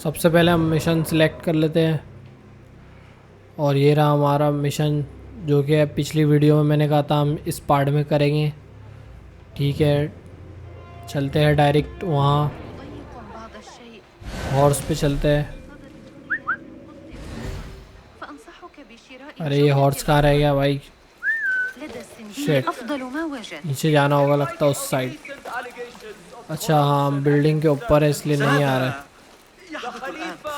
सबसे पहले हम मिशन सिलेक्ट कर लेते हैं और ये रहा हमारा मिशन, जो कि पिछली वीडियो में मैंने कहा था हम इस पार्ट में करेंगे। ठीक है, चलते हैं डायरेक्ट वहाँ हॉर्स पे चलते हैं। अरे ये हॉर्स कहाँ रह गया भाई? शिट, नीचे जाना होगा लगता है उस साइड। अच्छा हाँ, बिल्डिंग के ऊपर है इसलिए नहीं आ रहा है।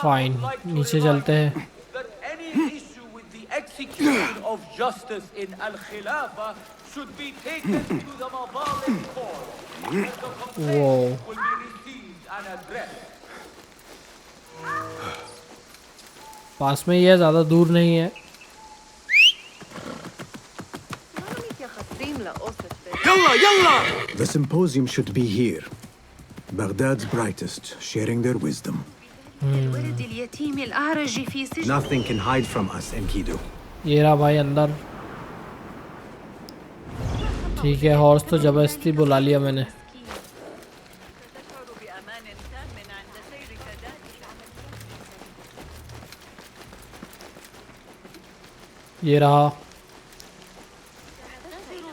फाइन, नीचे चलते हैं। वो पास में ही है, ज़्यादा दूर नहीं है। The symposium should be here. Baghdad's brightest, sharing their wisdom. Nothing can hide from us, Enkidu. ये रहा भाई अंदर। ठीक है, हॉर्स तो जबरदस्ती बुला लिया मैंने। ये रहा,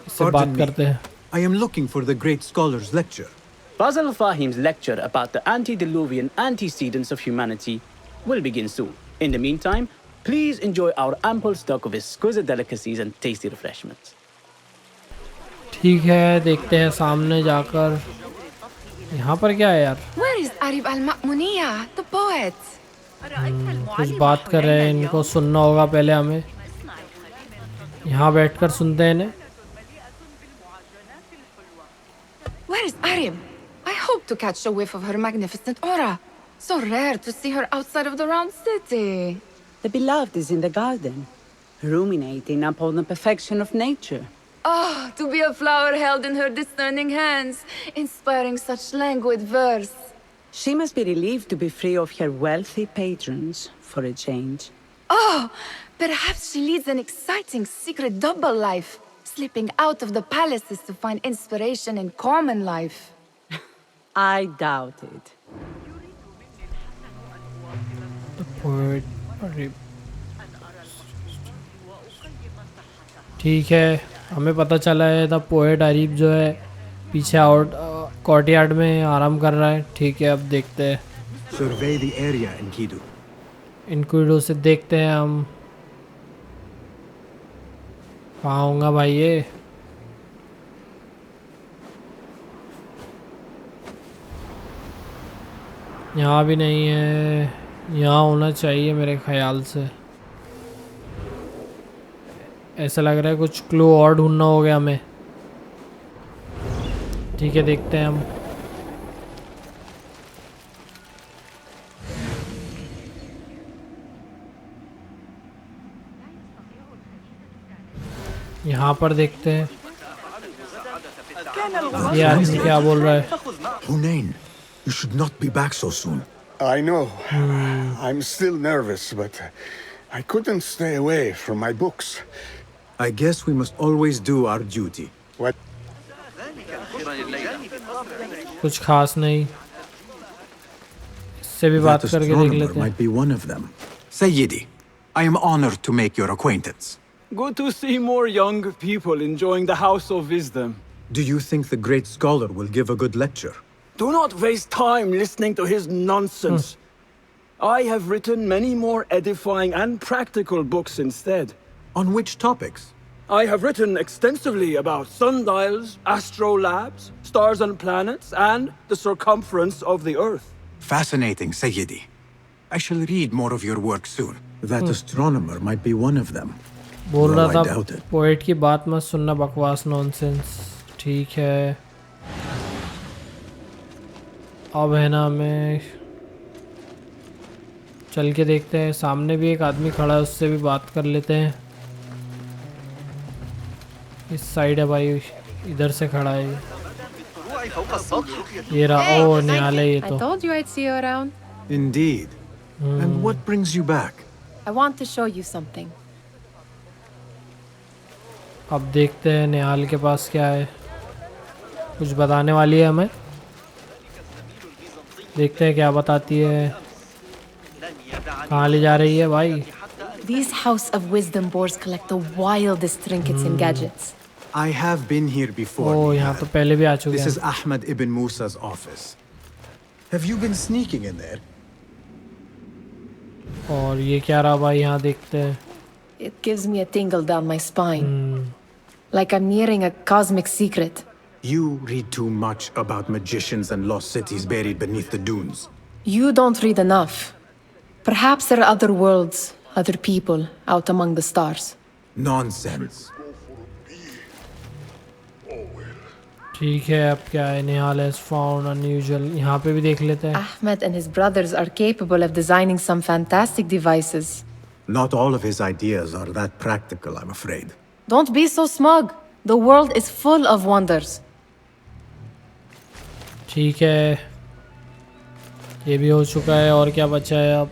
इससे बात करते हैं। I am looking for the great scholar's lecture. Basil Fahim's lecture about the antediluvian antecedents of humanity will begin soon. In the meantime, please enjoy our ample stock of exquisite delicacies and tasty refreshments. ठीक है, देखते हैं सामने जाकर। यहाँ पर क्या है यार? Where is Arib al-Ma'muniya, the poet? कुछ बात कर रहे हैं, इनको सुनना होगा पहले हमें। यहाँ बैठकर सुनते हैं इन्हें। Where is Arib? I hope to catch a whiff of her magnificent aura. So rare to see her outside of the round city. The beloved is in the garden, ruminating upon the perfection of nature. Oh, to be a flower held in her discerning hands, inspiring such languid verse. She must be relieved to be free of her wealthy patrons, for a change. Oh, perhaps she leads an exciting secret double life, slipping out of the palaces to find inspiration in common life. I doubt it. The poet Arib। ठीक है, हमें पता चला है the poet Areeb जो है पीछे out courtyard में आराम कर रहा है। ठीक है, अब देखते हैं। Survey the area, Enkidu. इनक्विडो से देखते हैं हम कहाँ होगा भाई ये। यहाँ भी नहीं है, यहाँ होना चाहिए मेरे ख्याल से। ऐसा लग रहा है कुछ क्लू और ढूंढना हो गया हमें। ठीक है, देखते हैं हम। यहाँ पर देखते हैं ये आदमी क्या बोल रहा है। Hunain, you should not be back so soon. I know. I'm still nervous, but I couldn't stay away from my books. I guess we must always do our duty. What? कुछ खास नहीं, इससे भी बात That करके देख astronomer लेते हैं। might be one of them. Sayyidi, I am honored to make your acquaintance. Good to see more young people enjoying the House of Wisdom. Do you think the great scholar will give a good lecture? Do not waste time listening to his nonsense. I have written many more edifying and practical books instead. On which topics? I have written extensively about sundials, astrolabes, stars and planets, and the circumference of the Earth. Fascinating, Sayyidi. I shall read more of your work soon. That astronomer might be one of them. बोल Though रहा I था doubt it. Poet की बात मत सुनना, बकवास nonsense. ठीक है, अब है ना हमें चल के देखते हैं। सामने भी एक आदमी खड़ा है, उससे भी बात कर लेते हैं। इस साइड है भाई, इधर से खड़ा है ये रहा। ओ निहाल है ये I तो। told you I'd see you around. Indeed. And what brings you back? I want to show you something. अब देखते हैं निहाल के पास क्या है, कुछ बताने वाली है हमें। देखते हैं क्या बताती है। कहाँ ले जा रही है भाई? These House of Wisdom boards collect the wildest trinkets and gadgets. I have been here before. ओह, यहाँ तो Nihal. पहले भी आ चुके This हैं. is Ahmed ibn Musa's office. Have you been sneaking in there? और ये क्या रहा भाई? यहाँ देखते हैं. It gives me a tingle down my spine. Like I'm nearing a cosmic secret. You read too much about magicians and lost cities buried beneath the dunes. You don't read enough. Perhaps there are other worlds, other people out among the stars. Nonsense. ठीक है, अब क्या है? निहाल has found unusual. यहाँ पे भी देख लेते हैं. Ahmed and his brothers are capable of designing some fantastic devices. Not all of his ideas are that practical, I'm afraid. Don't be so smug. The world is full of wonders. ठीक है, ये भी हो चुका है. और क्या बचा है अब?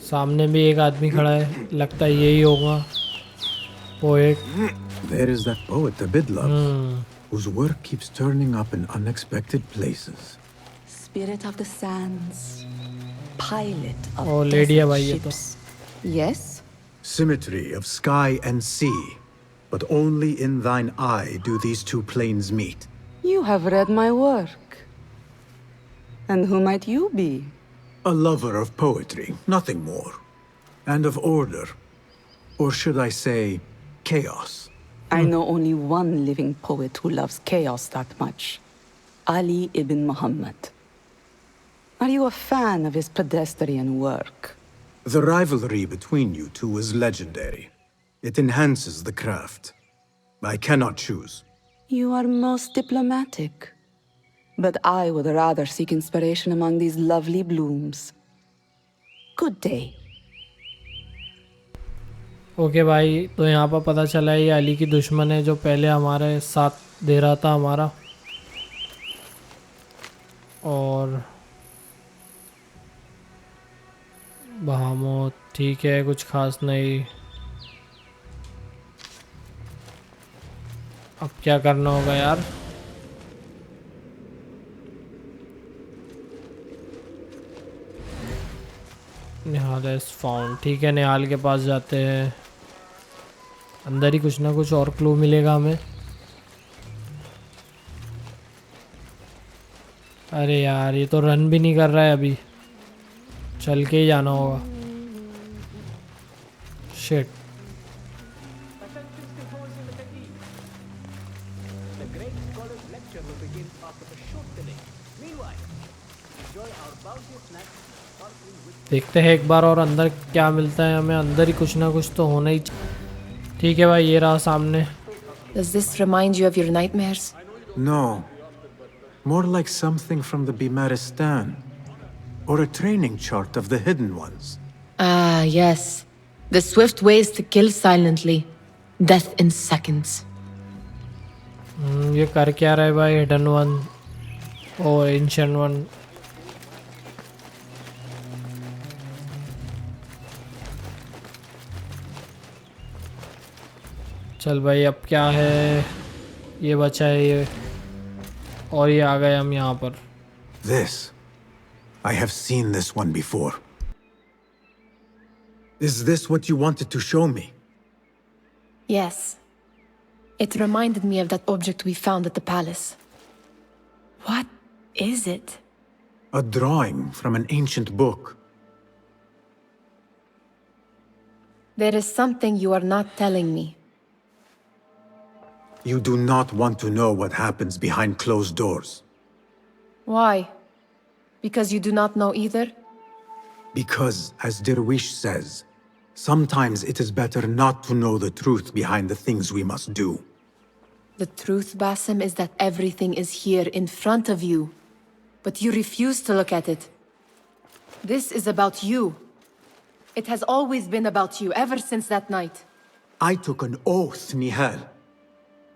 सामने भी एक आदमी खड़ा है, लगता है यही होगा poet. There is that poet, the Bidlove, whose work keeps turning up in unexpected places. Spirit of the sands, pilot of ओ लेडी है भाई ये तो. Yes? Symmetry of sky and sea, but only in thine eye do these two planes meet. You have read my work. And who might you be? A lover of poetry, nothing more. And of order. Or should I say, chaos. I know only one living poet who loves chaos that much. Ali ibn Muhammad. Are you a fan of his pedestrian work? The rivalry between you two is legendary. It enhances the craft. I cannot choose. You are most diplomatic. But I would rather seek inspiration among these lovely blooms. Good day. Okay भाई, तो यहाँ पर पता चला है ये अली की दुश्मन है जो पहले हमारे साथ दे रहा था हमारा. और बहामो ठीक है, कुछ खास नहीं. अब क्या करना होगा यार? निहाल इज फाउंड. ठीक है, निहाल के पास जाते हैं. अंदर ही कुछ ना कुछ और क्लू मिलेगा हमें. अरे यार, ये तो रन भी नहीं कर रहा है अभी. चल के ही जाना होगा. शिट. देखते हैं एक बार और अंदर क्या मिलता है हमें. अंदर ही कुछ ना कुछ तो होना ही. ठीक है भाई, ये रहा सामने. Does this remind you of your nightmares? No. More like something from the Bimaristan. Or a training chart of the hidden ones. Ah, yes. The swift ways to kill silently. Death in seconds. ये कर क्या रहा है भाई? Hidden one और ancient one. चल भाई, अब क्या है? ये बचा है ये. और ये आ गए हम यहाँ पर. This. I have seen this one before. Is this what you wanted to show me? Yes. It reminded me of that object we found at the palace. What is it? A drawing from an ancient book. There is something you are not telling me. You do not want to know what happens behind closed doors. Why? Because you do not know either? Because, as Derwish says, sometimes it is better not to know the truth behind the things we must do. The truth, Basim, is that everything is here in front of you. But you refuse to look at it. This is about you. It has always been about you, ever since that night. I took an oath, Nihal,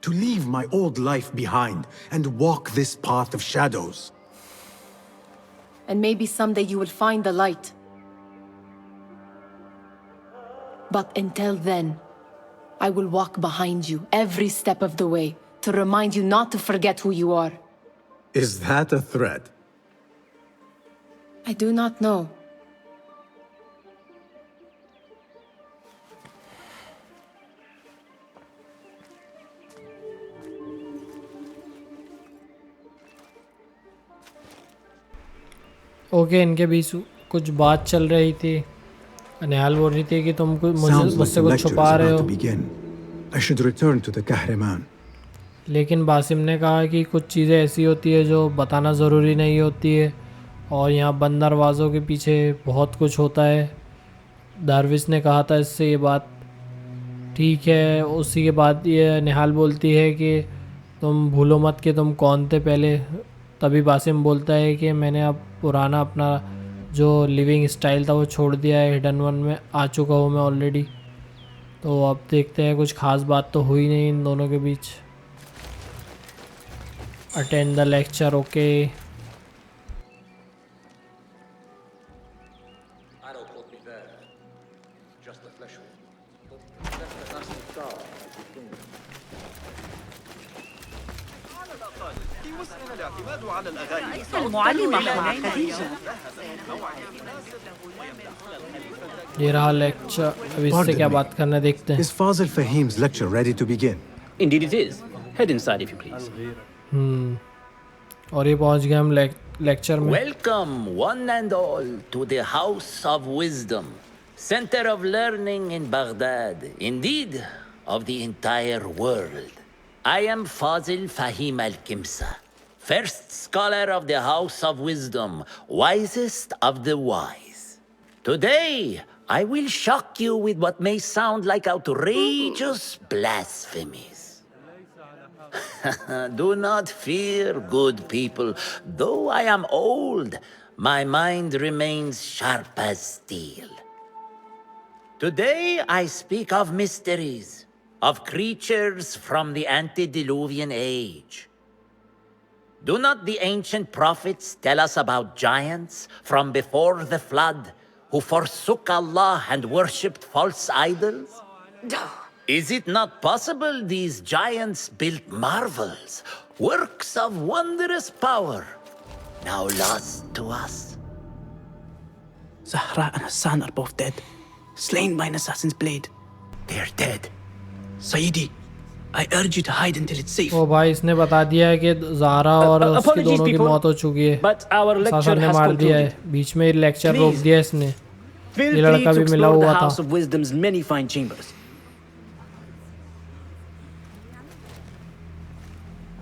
to leave my old life behind and walk this path of shadows. And maybe someday you will find the light. But until then, I will walk behind you every step of the way to remind you not to forget who you are. Is that a threat? I do not know. Okay इनके बीच कुछ बात चल रही थी। निहाल बोल रही थी कि तुम Sounds like मुझसे the कुछ lecture is छुपा रहे about हो, to begin. I should return to the Kahraman. लेकिन बासिम ने कहा कि कुछ चीज़ें ऐसी होती है जो बताना ज़रूरी नहीं होती है और यहाँ बंद दरवाज़ों के पीछे बहुत कुछ होता है। दारविश ने कहा था इससे ये बात ठीक है। उसी के बाद ये निहाल बोलती है कि तुम भूलो मत कि तुम कौन थे पहले। तभी बासिम बोलता है कि मैंने अब पुराना अपना जो लिविंग स्टाइल था वो छोड़ दिया है, हिडन वन में आ चुका हूँ मैं ऑलरेडी। तो अब देखते हैं, कुछ ख़ास बात तो हुई नहीं इन दोनों के बीच। Attend the lecture, okay. ये रहा लेक्चर। अब इससे क्या बात करना है देखते हैं। Is Fazil Fahim's lecture ready to begin? Indeed it is. Head inside if you please. और ये पहुंच गए हम लेक्चर में। Welcome, one and all, to the House of Wisdom, center of learning in Baghdad, indeed, of the entire world. I am Fazil Fahim al-Kimsa, first scholar of the House of Wisdom, wisest of the wise. Today, I will shock you with what may sound like outrageous blasphemies. Do not fear, good people. Though I am old, my mind remains sharp as steel. Today I speak of mysteries, of creatures from the antediluvian age. Do not the ancient prophets tell us about giants from before the flood who forsook Allah and worshipped false idols? Is it not possible these giants built marvels, works of wondrous power, now lost to us? Zahra and Hassan are both dead, slain by an assassin's blade. They're dead. Sayyidi, I urge you to hide until it's safe. ओ भाई, इसने बता दिया है कि ज़ारा और उसकी दोनों की मौत हो चुकी है। But our lecture सासन ने has मार दिया है, concluded. बीच में लेक्चर रोक दिया इसने। Feel ये free लड़का to भी मिला explore the हुआ था। House of Wisdom's many fine chambers.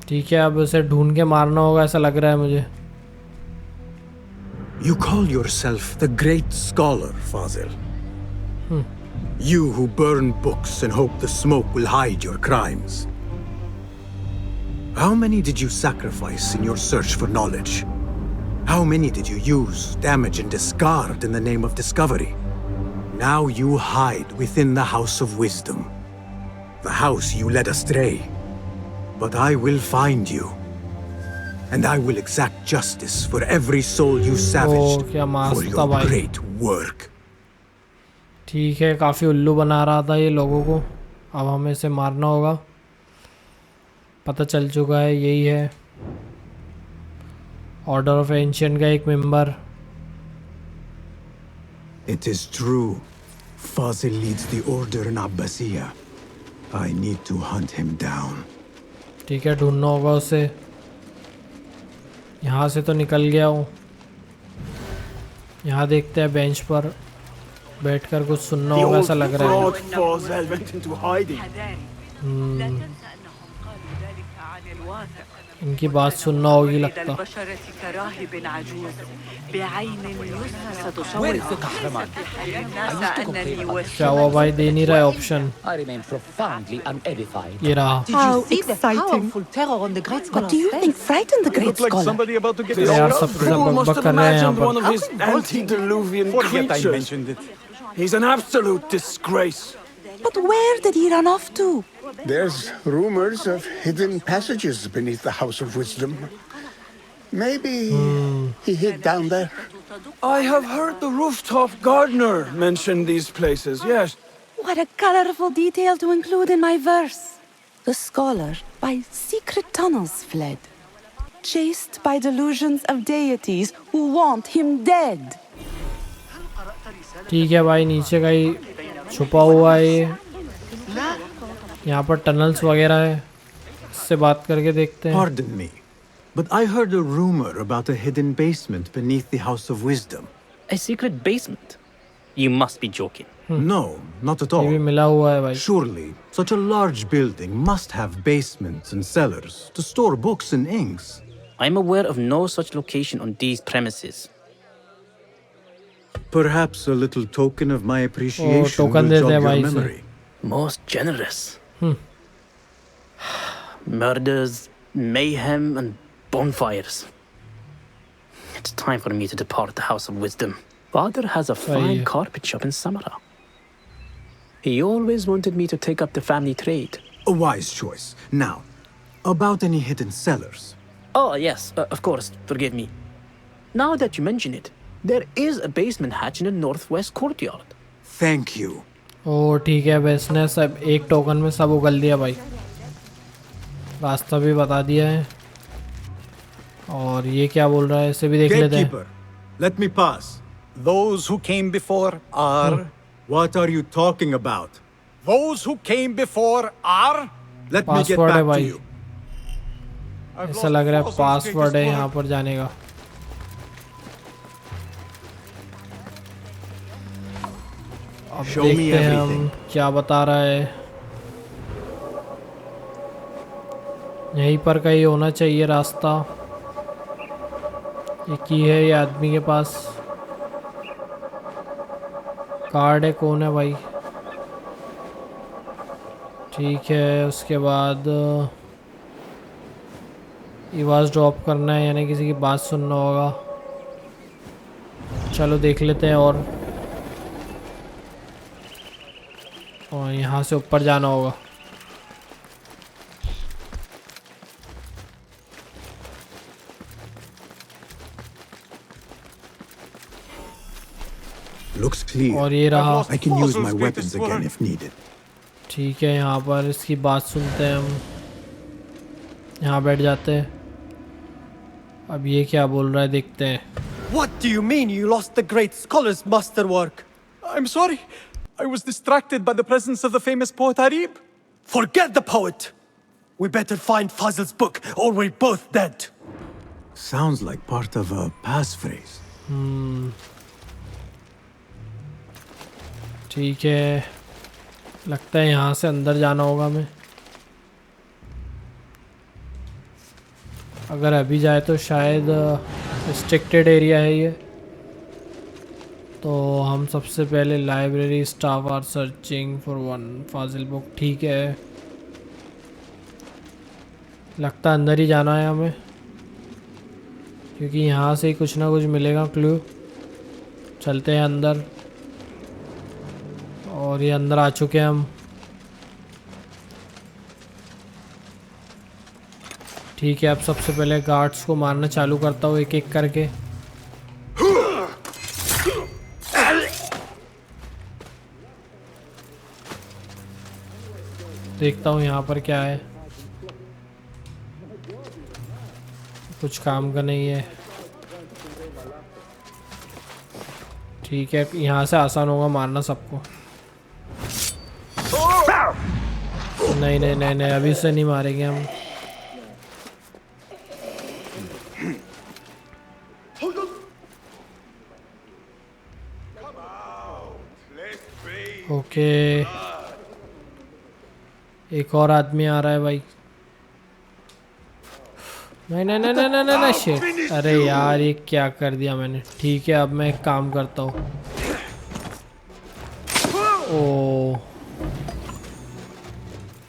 ठीक है, अब उसे ढूंढ के मारना होगा ऐसा लग रहा है मुझे। You call yourself the great scholar, Fazil. You who burn books and hope the smoke will hide your crimes. How many did you sacrifice in your search for knowledge? How many did you use, damage, and discard in the name of discovery? Now you hide within the House of Wisdom, the house you led astray. But I will find you, and I will exact justice for every soul you savaged क्या mask for था your भाई। great work. ठीक है, काफ़ी उल्लू बना रहा था ये लोगों को। अब हमें इसे मारना होगा। पता चल चुका है, यही है ऑर्डर ऑफ एंशिएंट का एक member. It is true. Fazil leads the order in Abbasiyya. I need to hunt him down. ठीक है, ढूंढना होगा उसे। यहाँ से तो निकल गया हूँ। यहाँ देखते हैं, बेंच पर बैठकर कुछ सुनना होगा ऐसा लग रहा है। Fazil went into hiding. इनकी बात सुनना होगी लगता। क्या हुआ भाई, दे नहीं रहा है option. I remain profoundly unedified. ये रहा। How exciting! What do you think frightened the great scholar? Somebody about to get यार सब Fool must बकबक have कर रहे हैं यहाँ imagined one पर। of his antediluvian creatures. He's an absolute disgrace. But where did he run off to? There's rumors of hidden passages beneath the House of Wisdom. Maybe he hid down there. I have heard the rooftop gardener mention these places, yes. What a colorful detail to include in my verse. The scholar by secret tunnels fled, chased by delusions of deities who want him dead. ठीक है भाई, नीचे का ही छुपा हुआ है ये। यहाँ पर टनल्स वगैरह है, इससे बात करके देखते हैं। Pardon me, but I heard a rumor about a hidden basement beneath the House of Wisdom. A secret basement? You must be joking. No, not at ये भी all. मिला हुआ है भाई। Surely, such a large building must have basements and cellars to store books and inks. I'm aware of no such location on these premises. Perhaps a little token of my appreciation token will they jog they your भाई इसे। memory. Most generous. Murders, mayhem, and bonfires. It's time for me to depart the House of Wisdom. Father has a fine carpet shop in Samara. He always wanted me to take up the family trade. A wise choice. Now, about any hidden cellars. Oh, yes, of course, forgive me. Now that you mention it, there is a basement hatch in the northwest courtyard. Thank you. ओ ठीक है, बस ने सब एक token में सब उगल दिया भाई। रास्ता भी बता दिया है। और ये क्या बोल रहा है, इसे भी देख लेते हैं। Gatekeeper, let me pass. Those who came before are... What are you talking about? Those who came before are... Let me get password है back to भाई। you. ऐसा लग रहा है पासवर्ड है यहाँ पर जाने का। अब देखते हैं हम क्या बता रहा है। यहीं पर कहीं होना चाहिए रास्ता। ये की है ये आदमी के पास। कार्ड है, कौन है भाई? ठीक है, उसके बाद आवाज़ ड्रॉप करना है, यानी किसी की बात सुनना होगा। चलो देख लेते हैं। और यहाँ से ऊपर जाना होगा। Looks clear. और ये रहा। I can use my weapons again if needed. ठीक है, यहाँ पर इसकी बात सुनते हैं हम। यहाँ बैठ जाते हैं। अब ये क्या बोल रहा है देखते हैं। What do you mean you lost the great scholar's masterwork? I'm sorry. I was distracted by the presence of the famous poet Harib. Forget the poet! We better find Fazl's book or we're both dead. Sounds like part of a passphrase. ठीक है, लगता है यहाँ से अंदर जाना होगा हमें। अगर अभी जाए तो शायद रिस्ट्रिक्टेड एरिया है ये। तो हम सबसे पहले library staff are searching for one फाजिल बुक। ठीक है, लगता है अंदर ही जाना है हमें, क्योंकि यहाँ से ही कुछ ना कुछ मिलेगा क्लू। चलते हैं अंदर। और ये अंदर आ चुके हैं हम। ठीक है, अब सबसे पहले गार्ड्स को मारना चालू करता हूँ एक एक करके। देखता हूँ यहाँ पर क्या है। कुछ काम का नहीं है। ठीक है, यहाँ से आसान होगा मारना सबको। नहीं नहीं नहीं नहीं, अभी से नहीं मारेंगे हम। ओके, एक और आदमी आ रहा है भाई। नहीं नहीं नहीं नहीं नहीं नहीं, शिट। अरे यार, ये क्या कर दिया मैंने। ठीक है, अब मैं एक काम करता हूँ। ओ,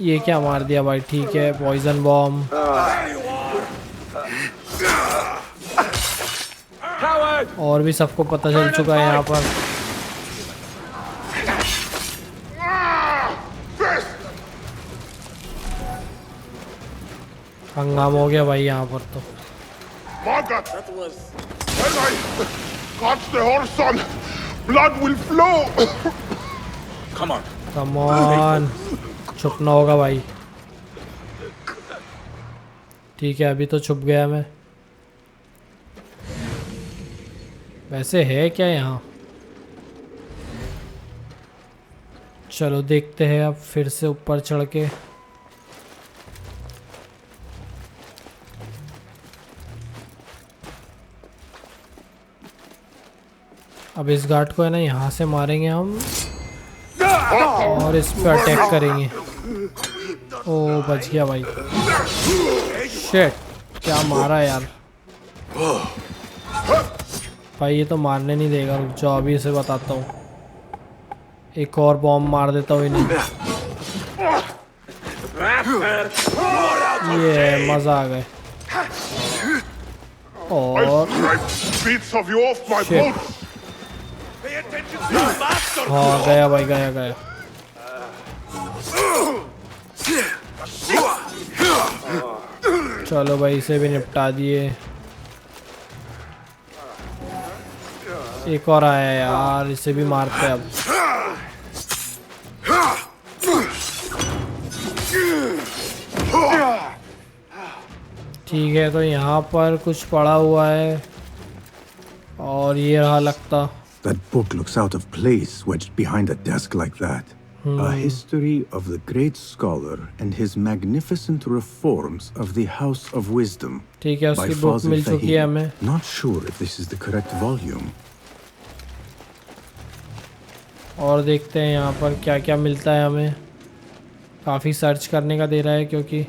ये क्या मार दिया भाई। ठीक है, पॉइजन बॉम्ब। और भी सबको पता चल चुका है यहाँ पर। हंगामा हो गया भाई यहाँ पर तो। That was when I got the horse on. Blood will flow. Come on. Come on, छुप ना होगा भाई। ठीक है, अभी तो छुप गया मैं। वैसे है क्या यहाँ? चलो देखते हैं अब फिर से ऊपर चढ़ के। अब इस गार्ड को है ना यहाँ से मारेंगे हम और इस पे अटैक करेंगे। ओ बच गया भाई। शिट, क्या मारा यार भाई। ये तो मारने नहीं देगा, रुक जाओ अभी इसे बताता हूँ। एक और बॉम्ब मार देता हूँ इन्हें। ये मजा आ गए। और हाँ गया भाई, गया गया। चलो भाई इसे भी निपटा दिए। एक और आया यार, इसे भी मारते अब। ठीक है, तो यहाँ पर कुछ पड़ा हुआ है और ये रहा लगता। That book looks out of place wedged behind a desk like that. A history of the great scholar and his magnificent reforms of the House of Wisdom. ठीक है, उसकी बुक मिल चुकी है हमें। Not sure if this is the correct volume. और देखते हैं यहाँ पर क्या क्या मिलता है हमें। काफ़ी सर्च करने का दे रहा है क्योंकि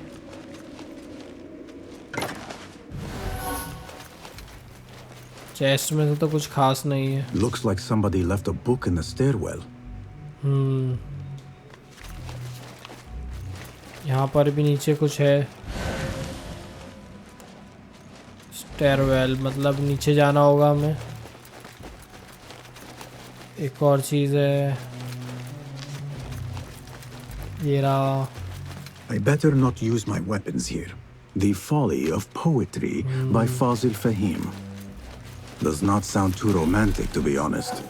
चेस्ट में से तो कुछ खास नहीं है। Looks like somebody left a book in the stairwell. यहाँ पर भी नीचे कुछ है। स्टेयरवेल मतलब नीचे जाना होगा हमें। एक और चीज़ है, ये रहा। I better not use my weapons here. The Folly of Poetry by Fazil Fahim. Does not sound too romantic, to be honest.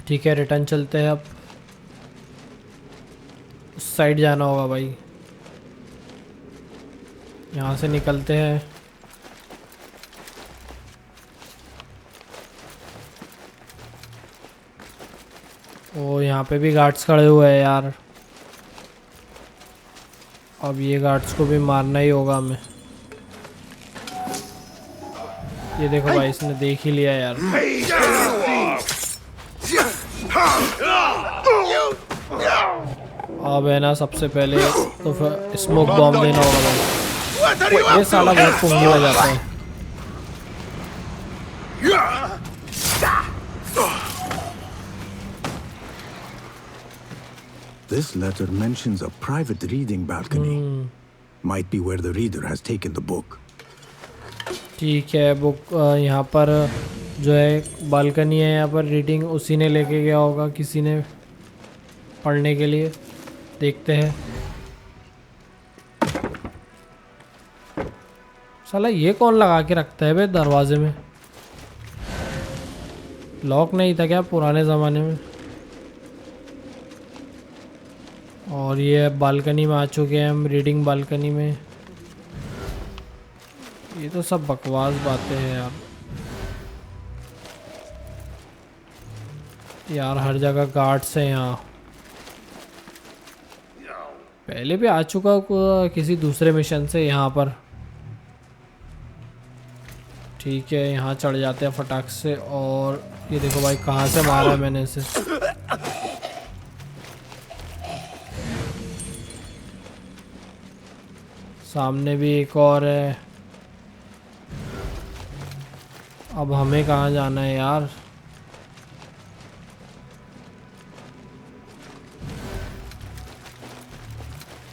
ठीक है, रिटर्न चलते हैं अब। उस साइड जाना होगा भाई। यहाँ से निकलते हैं। ओ यहाँ पे भी गार्ड्स खड़े हुए हैं यार। अब ये गार्ड्स को भी मारना ही होगा हमें। ये देखो भाई, इसने देख ही लिया यार। अब है ना, सबसे पहले तो फिर स्मोक बॉम्ब देना होगा भाई। ये साला बहुत पुंगी बजाता है। This letter mentions a private reading balcony. Might be where the reader has taken the book. ठीक है, बुक यहाँ पर जो है बालकनी है, यहाँ पर रीडिंग उसी ने लेके गया होगा, किसी ने पढ़ने के लिए। देखते हैं। साला ये कौन लगा के रखता है बे दरवाजे में? लॉक नहीं था क्या पुराने ज़माने में? और ये बालकनी में आ चुके हैं हम, रीडिंग बालकनी में। ये तो सब बकवास बातें हैं यार। यार हर जगह गार्ड्स हैं यहाँ। पहले भी आ चुका किसी दूसरे मिशन से यहाँ पर। ठीक है, यहाँ चढ़ जाते हैं फटाक से। और ये देखो भाई कहाँ से मारा है मैंने इसे। सामने भी एक और है। अब हमें कहाँ जाना है यार?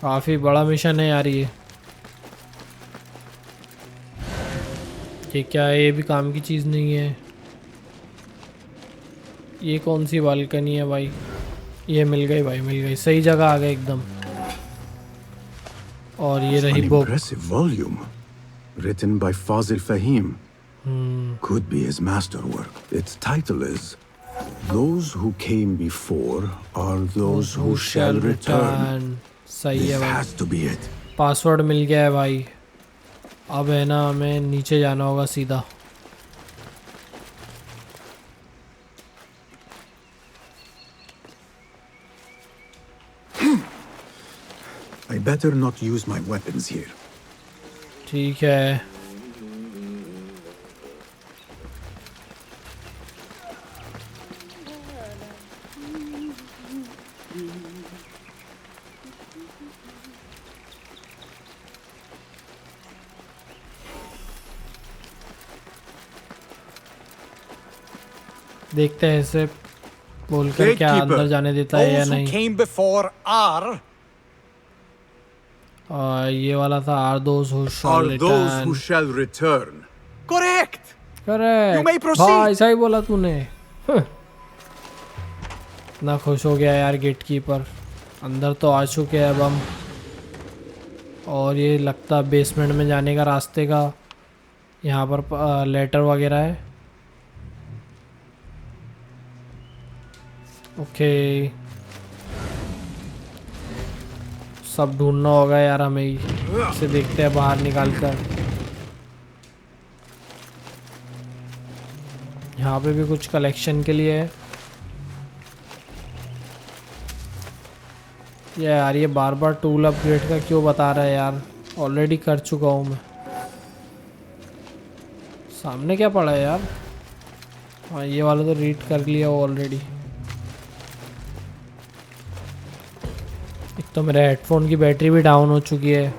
काफ़ी बड़ा मिशन है यार ये क्या है? ये भी काम की चीज़ नहीं है। ये कौन सी बालकनी है भाई? ये मिल गई भाई, मिल गई। सही जगह आ गए एकदम। और ये रही book. Impressive volume, written by Fazil Fahim. Could be his masterwork. Its title is Those Who Came Before Are Those Who Shall Return. सही है This भाई. has to be it. Password मिल गया है भाई. अब है ना हमें नीचे जाना होगा सीधा. I better not use my weapons here. ठीक है. देखते हैं इसे बोलकर क्या अंदर जाने देता है या नहीं. Came before are ये वाला था are those who shall Are those who shall return. correct. Correct. You may proceed. हाँ ऐसा ही बोला तूने. इतना खुश हो गया यार गेट कीपर. अंदर तो आ चुके हैं अब हम. और ये लगता बेसमेंट में जाने का रास्ते का यहाँ पर लेटर वगैरह है. ओके सब ढूंढना होगा यार हमें ही. इसे देखते हैं बाहर निकाल कर. यहाँ पे भी कुछ कलेक्शन के लिए है. यार ये बार बार टूल अपग्रेड का क्यों बता रहा है यार. ऑलरेडी कर चुका हूँ मैं. सामने क्या पड़ा है यार. हाँ ये वाला तो रीड कर लिया ऑलरेडी. एक तो मेरे हेडफोन की बैटरी भी डाउन हो चुकी है.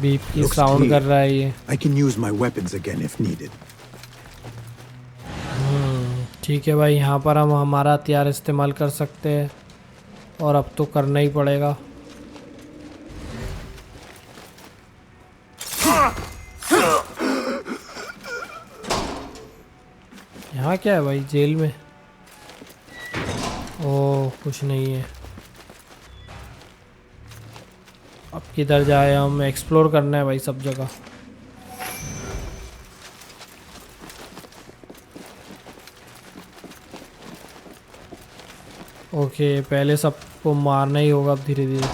बीप की साउंड कर रहा है ये. I can use my weapons again if needed. ठीक है भाई यहाँ पर हम हमारा हथियार इस्तेमाल कर सकते हैं. और अब तो करना ही पड़ेगा. यहाँ क्या है भाई जेल में. ओह कुछ नहीं है. अब किधर जाए हम. एक्सप्लोर करना है भाई सब जगह. ओके पहले सबको मारना ही होगा अब धीरे धीरे.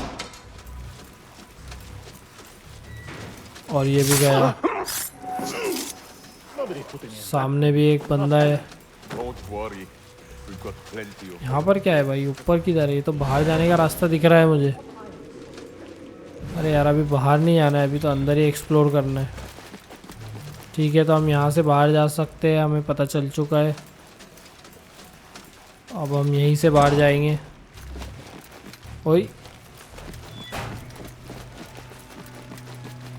और ये भी गया. सामने भी एक बंदा है. यहाँ पर क्या है भाई. ऊपर किधर है. ये तो बाहर जाने का रास्ता दिख रहा है मुझे. अरे यार अभी बाहर नहीं जाना है. अभी तो अंदर ही एक्सप्लोर करना है. ठीक है तो हम यहाँ से बाहर जा सकते हैं. हमें पता चल चुका है. अब हम यहीं से बाहर जाएंगे. ओए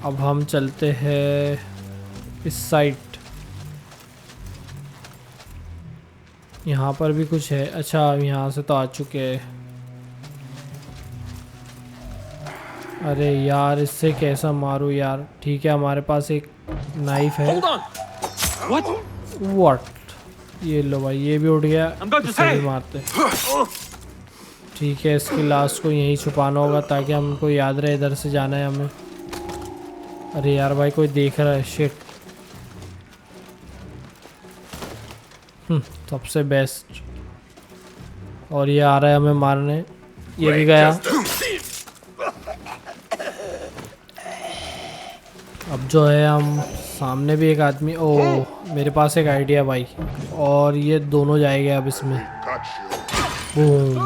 अब हम चलते हैं इस साइड. यहाँ पर भी कुछ है. अच्छा यहाँ से तो आ चुके हैं. अरे यार इससे कैसा मारूं यार. ठीक है हमारे पास एक नाइफ है. व्हाट ये लो भाई. ये भी उठ गया. इसे भी मारते. ठीक है इसकी लाश को यहीं छुपाना होगा ताकि हमको याद रहे इधर से जाना है हमें. अरे यार भाई कोई देख रहा है. शिट. सबसे बेस्ट. और ये आ रहा है हमें मारने. ये भी गया. अब जो है हम सामने भी एक आदमी. ओह मेरे पास एक आइडिया भाई. और ये दोनों जाएंगे अब इसमें. बूम.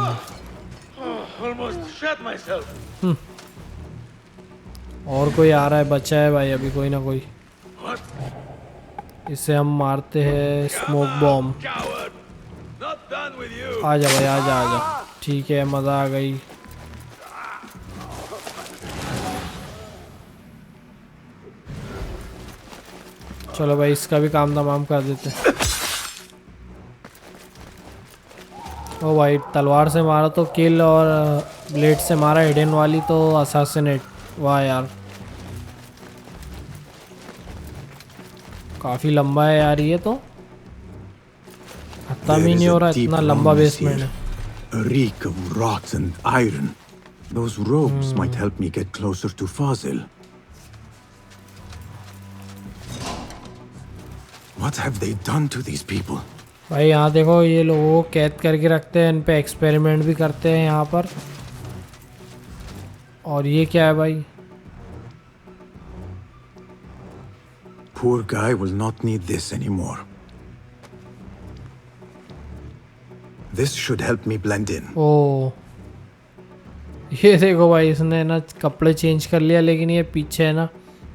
और कोई आ रहा है. बचा है भाई अभी कोई ना कोई. इसे हम मारते हैं स्मोक बॉम्ब. आजा भाई आजा आजा. ठीक है मज़ा आ गई. चलो भाई इसका भी काम तमाम कर देते हैं. ओ भाई तलवार से मारा तो किल. और ब्लेड से मारा हिडन वाली तो असैसिनेट. वाह यार काफ़ी लंबा है यार. ये तो खत्म ही नहीं हो रहा. इतना लंबा बेसमेंट है. A reek of rot and iron. Those ropes might help me get closer to Fazil. What have they done to these people? भाई यहाँ देखो, ये लोगों को कैद करके रखते हैं, इन पे एक्सपेरिमेंट भी करते हैं यहाँ पर। और ये क्या है भाई? Poor guy will not need this anymore. This should help me blend in. ओ, ये देखो भाई, इसने ना कपड़े चेंज कर लिया, लेकिन ये पीछे है ना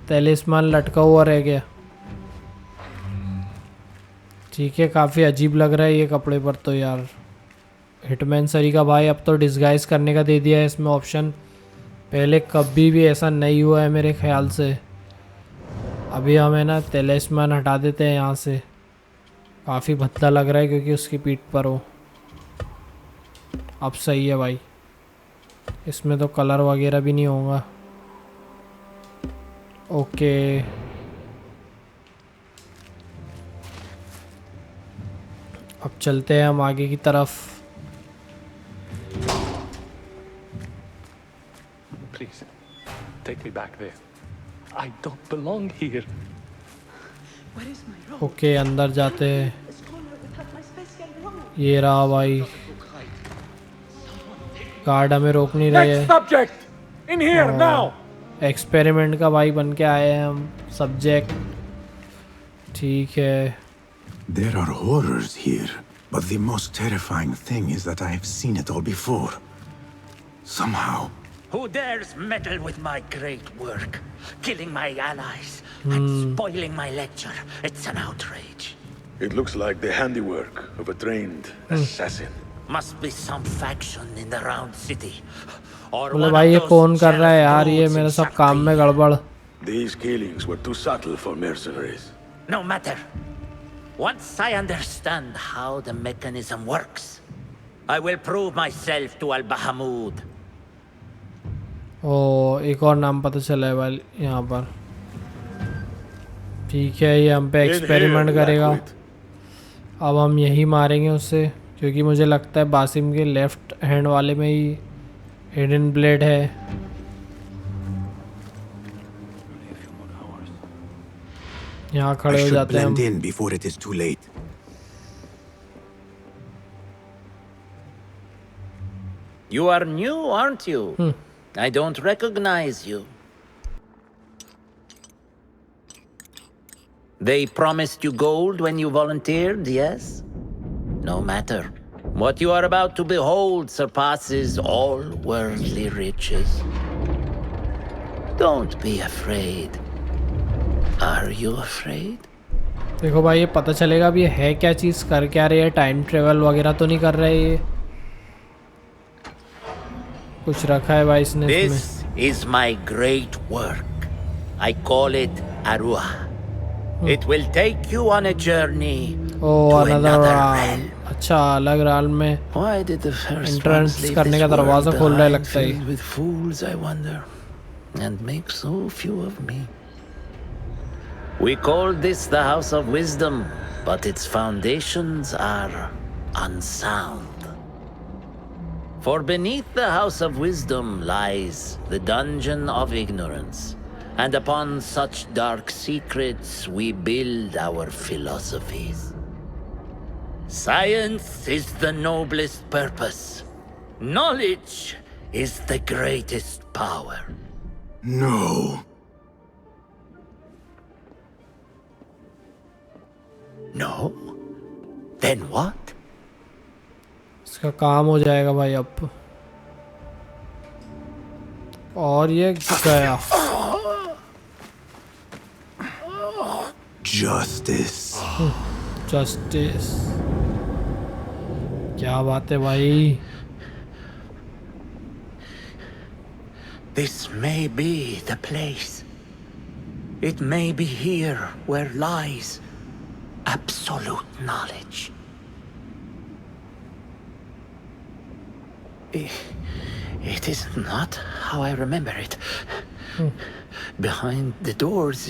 तैलिस्मान लटका हुआ रह गया। ठीक है, काफ़ी अजीब लग रहा है ये कपड़े पर तो यार। हिटमैन सरी का भाई अब तो डिस्गाइज करने का दे दिया है इसमें ऑप्शन। पहले कभी भी ऐसा नहीं हुआ है मेरे ख्याल से। अभी हमें ना तैलिस्मान हटा देते हैं यहाँ से। काफ़ी भद्दा लग रहा है क्योंकि उसकी पीठ पर हो। अब सही है भाई, इसमें तो कलर वगैरह भी नहीं होगा। ओके, अब चलते हैं हम आगे की तरफ। Please, take me back there. I don't belong here. Okay, अंदर जाते हैं। ये रहा भाई, गार्ड हमें रोक नहीं रहे हैं। In here now. एक्सपेरिमेंट का भाई बन के आए हैं हम, सब्जेक्ट। ठीक है। There are horrors here, but the most terrifying thing is that I have seen it all before. Somehow. Who dares meddle with my great work? Killing my allies and spoiling my lecture. It's an outrage. It looks like the handiwork of a trained assassin. Must be some faction in the round city. Or बोले one भाई of ये those कौन कर रहा है jealous यार, ये brutes मेरे in सब काम में गड़बड़। These killings were too subtle for mercenaries. No matter. Once I understand how the mechanism works, I will prove myself to Al-Bahamud. ओ, एक और नाम पता चला है भाई यहाँ पर। ठीक है, ये हम पे एक्सपेरिमेंट करेगा। अब हम यही मारेंगे उससे, क्योंकि मुझे लगता है बासिम के लेफ्ट हैंड वाले में ही हिडन ब्लेड है। यहाँ खड़े हो जाते हैं हम। before it is too late. You are new, aren't you? I don't recognize you. They promised you gold when you volunteered, yes? No matter. What you are about to behold surpasses all worldly riches. Don't be afraid. Are you afraid? देखो भाई, ये पता चलेगा अब ये है क्या चीज़, कर क्या रही है। टाइम ट्रेवल वगैरह तो नहीं कर रहे ये। कुछ रखा है भाई इसने इसमें। This is my great work. I call it Arua. It will take you on a journey to another realm. अच्छा, अलग realm में एंट्रेंस करने का दरवाजा खोल रहा है लगता है। With fools, I wonder, and make so few of me. We call this the House of Wisdom, but its foundations are unsound. For beneath the House of Wisdom lies the Dungeon of Ignorance, and upon such dark secrets we build our philosophies. Science is the noblest purpose. Knowledge is the greatest power. No. No? Then what? इसका काम हो जाएगा भाई अब। और ये गया। Justice. Justice. क्या बात है भाई। This may be the place. It may be here where lies absolute knowledge. It is not how I remember it. Behind the doors,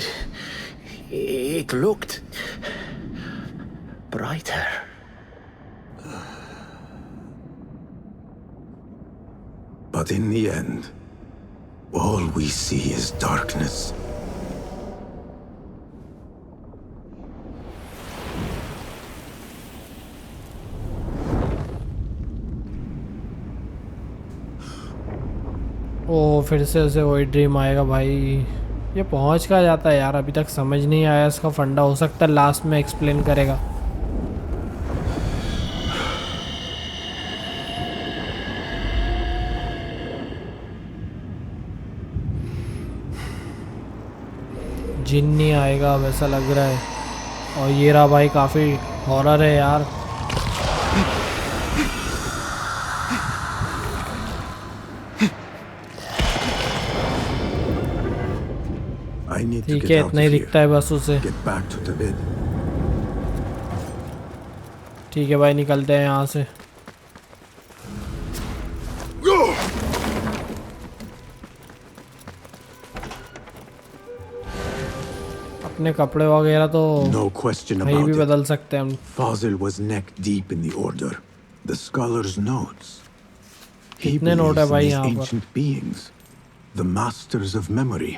it looked brighter. But in the end, all we see is darkness. फिर से उसे वही dream आएगा भाई। ये पहुंच कहाँ जाता है यार, अभी तक समझ नहीं आया इसका फंडा। हो सकता है लास्ट में एक्सप्लेन करेगा। जिन नहीं आएगा वैसा लग रहा है। और ये रहा भाई, काफ़ी हॉरर है यार। ठीक है, इतना ही दिखता है बस उसे। ठीक है भाई, निकलते हैं यहाँ से। अपने कपड़े वगैरह तो कहीं भी बदल सकते हैं हम। Fazil was neck deep in the order. The scholar's notes. He कितने नोट है believes भाई in these यहाँ पर? ancient beings, the masters of memory.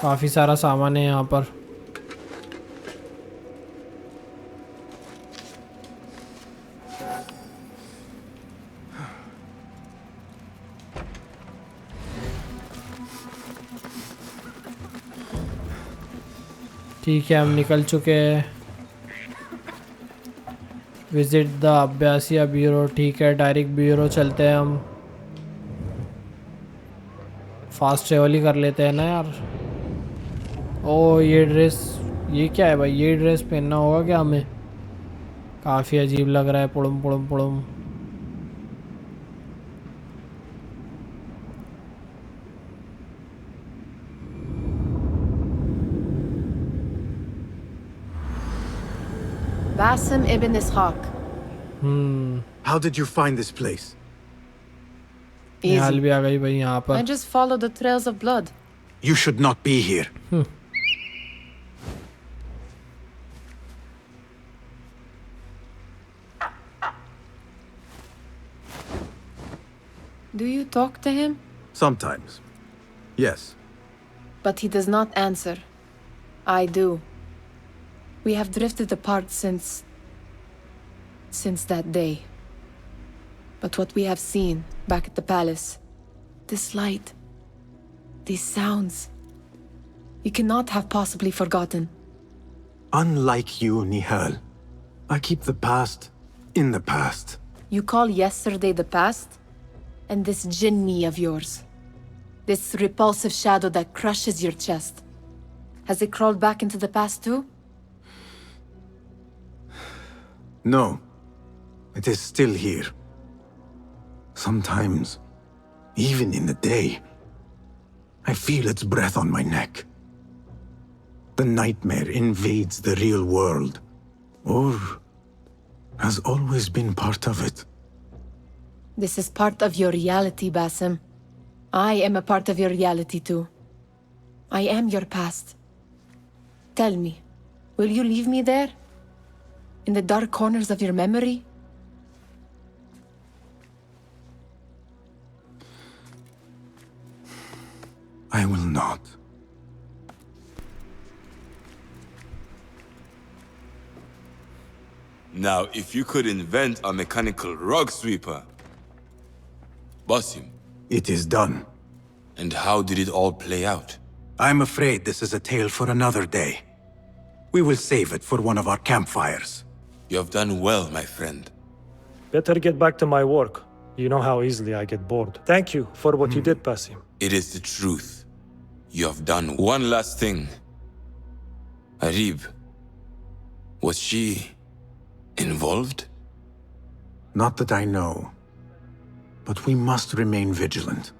काफ़ी सारा सामान है यहाँ पर। ठीक है, हम निकल चुके हैं। Visit the Abbasiyah bureau. ठीक है, डायरेक्ट ब्यूरो चलते हैं हम। फास्ट ट्रेवल ही कर लेते हैं ना यार। ओ ये ड्रेस, ये क्या है भाई? ये ड्रेस पहनना होगा क्या हमें? काफ़ी अजीब लग रहा है। पुड़ुम पुड़ुम पुड़ुम। Basim ibn Ishaq. How did you find this place? Nihal Easy. भी आ गई भाई यहाँ I पर। just followed the trails of blood. You should not be here. Do you talk to him? Sometimes. Yes. But he does not answer. I do. We have drifted apart since that day. But what we have seen back at the palace, this light, these sounds, you cannot have possibly forgotten. Unlike you, Nihal, I keep the past in the past. You call yesterday the past? And this jinni of yours, this repulsive shadow that crushes your chest, has it crawled back into the past too? No. It is still here. Sometimes, even in the day, I feel its breath on my neck. The nightmare invades the real world, or has always been part of it. This is part of your reality, Basim. I am a part of your reality too. I am your past. Tell me, will you leave me there? In the dark corners of your memory? I will not. Now, if you could invent a mechanical rug sweeper, Basim. It is done. And how did it all play out? I'm afraid this is a tale for another day. We will save it for one of our campfires. You have done well, my friend. Better get back to my work. You know how easily I get bored. Thank you for what you did, Basim. It is the truth. You have done one last thing. Arib, was she involved? Not that I know. But we must remain vigilant.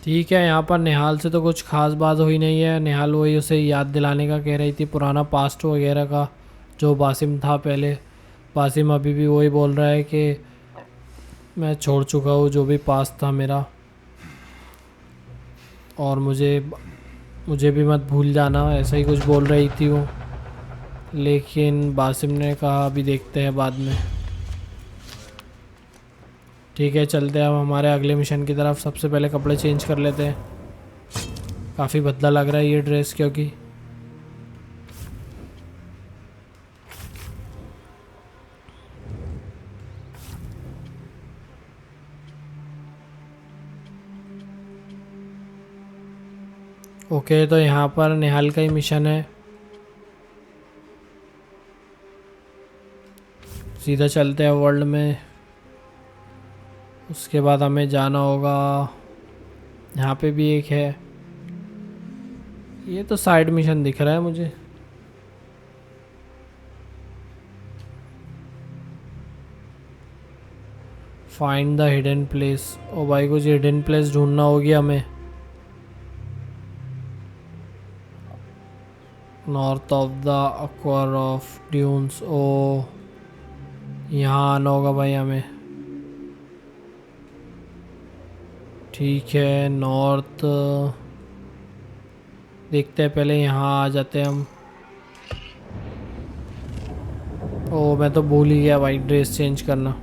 ठीक है, यहाँ पर निहाल से तो कुछ खास बात हुई नहीं है। निहाल वही उसे याद दिलाने का कह रही थी, पुराना पास्ट वगैरह का, जो बासिम था पहले। बासिम अभी भी वही बोल रहा है कि मैं छोड़ चुका हूँ जो भी पास्ट था मेरा, और मुझे भी मत भूल जाना, ऐसा ही कुछ बोल रही थी वो। लेकिन बासिम ने कहा अभी देखते हैं बाद में। ठीक है, चलते हैं अब हमारे अगले मिशन की तरफ। सबसे पहले कपड़े चेंज कर लेते हैं। काफ़ी भद्दा लग रहा है ये ड्रेस, क्योंकि ओके, तो यहाँ पर निहाल का ही मिशन है। सीधा चलते हैं वर्ल्ड में। उसके बाद हमें जाना होगा, यहाँ पे भी एक है। ये तो साइड मिशन दिख रहा है मुझे। Find the hidden place. ओ भाई, कुछ हिडन प्लेस ढूंढना होगी हमें। North of the Aqwar of dunes. ओ, यहाँ आना होगा भाई हमें। ठीक है, नॉर्थ देखते हैं, पहले यहाँ आ जाते हैं हम। ओ, मैं तो भूल ही गया भाई ड्रेस चेंज करना।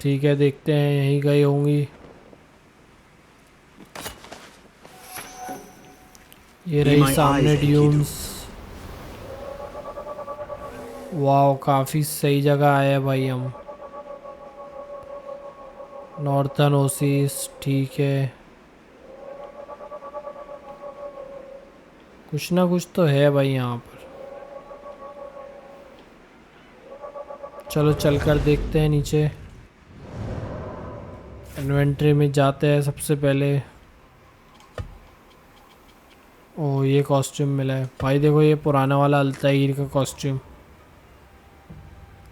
ठीक है, देखते हैं, यहीं गई होंगी। ये रही सामने ड्यून्स। वाह, काफ़ी सही जगह आए हैं भाई हम। नॉर्थन ओसिस, ठीक है। कुछ ना कुछ तो है भाई यहाँ पर। चलो चलकर देखते हैं नीचे। इन्वेंट्री में जाते हैं सबसे पहले। ओ, ये कॉस्ट्यूम मिला है भाई। देखो, ये पुराना वाला अल्ताईर का कॉस्ट्यूम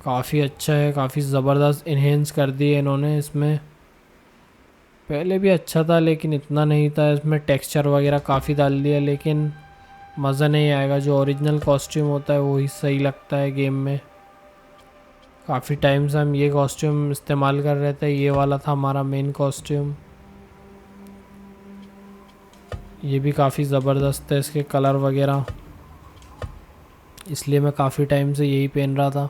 काफ़ी अच्छा है, काफ़ी ज़बरदस्त इन्हेंस कर दिए इन्होंने इसमें। पहले भी अच्छा था लेकिन इतना नहीं था। इसमें टेक्सचर वगैरह काफ़ी डाल दिया, लेकिन मज़ा नहीं आएगा। जो ओरिजिनल कॉस्ट्यूम होता है वही सही लगता है गेम में। काफ़ी टाइम से हम ये कॉस्ट्यूम इस्तेमाल कर रहे थे। ये वाला था हमारा मेन कॉस्ट्यूम। ये भी काफ़ी ज़बरदस्त है, इसके कलर वगैरह, इसलिए मैं काफ़ी टाइम से यही पहन रहा था,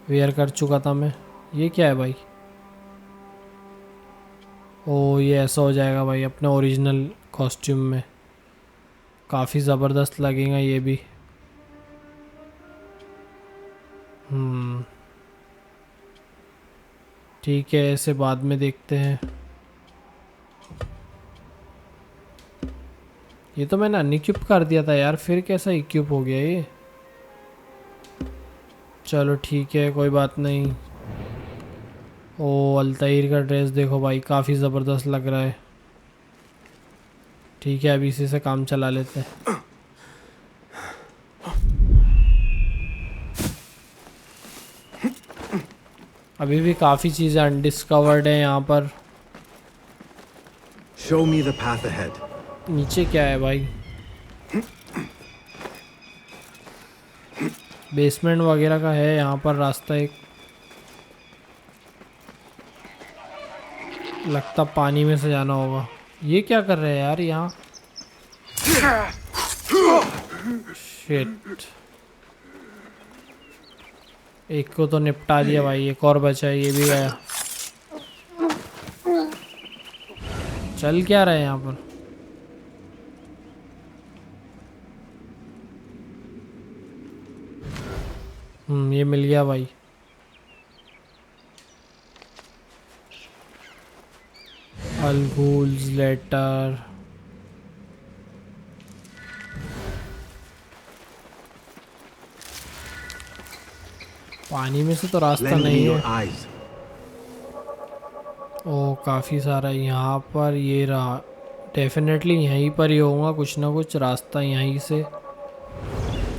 वेयर कर चुका था मैं। ये क्या है भाई? ओ, ये ऐसा हो जाएगा भाई अपने ओरिजिनल कॉस्ट्यूम में। काफ़ी ज़बरदस्त लगेगा ये भी। ठीक है, ऐसे बाद में देखते हैं। ये तो मैंने अनइक्विप कर दिया था यार, फिर कैसा इक्विप हो गया ये? चलो ठीक है, कोई बात नहीं। ओ, अल्ताईर का ड्रेस देखो भाई, काफ़ी ज़बरदस्त लग रहा है। ठीक है, अभी इसी से काम चला लेते हैं। अभी भी काफ़ी चीज़ें अनडिस्कवर्ड हैं यहाँ पर। Show me the path ahead. नीचे क्या है भाई? बेसमेंट वगैरह का है यहाँ पर रास्ता एक। लगता पानी में से जाना होगा। ये क्या कर रहे हैं यार यहाँ? शिट, एक को तो निपटा दिया भाई, एक और बचा है, ये भी गया। चल क्या रहा है यहाँ पर? ये मिल गया भाई। अलगूल्स लेटर। पानी में से तो रास्ता नहीं है। ओ, काफ़ी सारा यहाँ पर। ये रहा, डेफिनेटली यहीं पर ही होगा कुछ ना कुछ रास्ता। यहीं से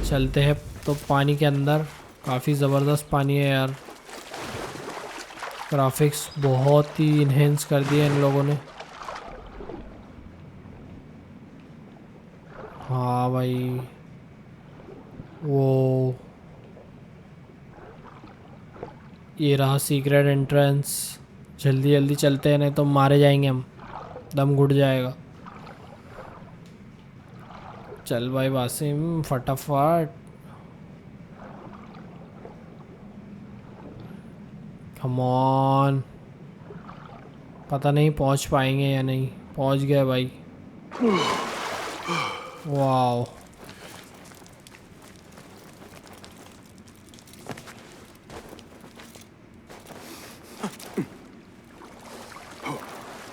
चलते हैं तो पानी के अंदर। काफ़ी ज़बरदस्त पानी है यार। ग्राफिक्स बहुत ही इन्हेंस कर दिए इन लोगों ने। हाँ भाई, वो ये रहा सीक्रेट एंट्रेंस। जल्दी जल्दी चलते हैं, नहीं तो मारे जाएंगे हम, दम घुट जाएगा। चल भाई वासिम, फटाफट। Come on. पता नहीं पहुंच पाएंगे या नहीं। पहुंच गए भाई। वाओ,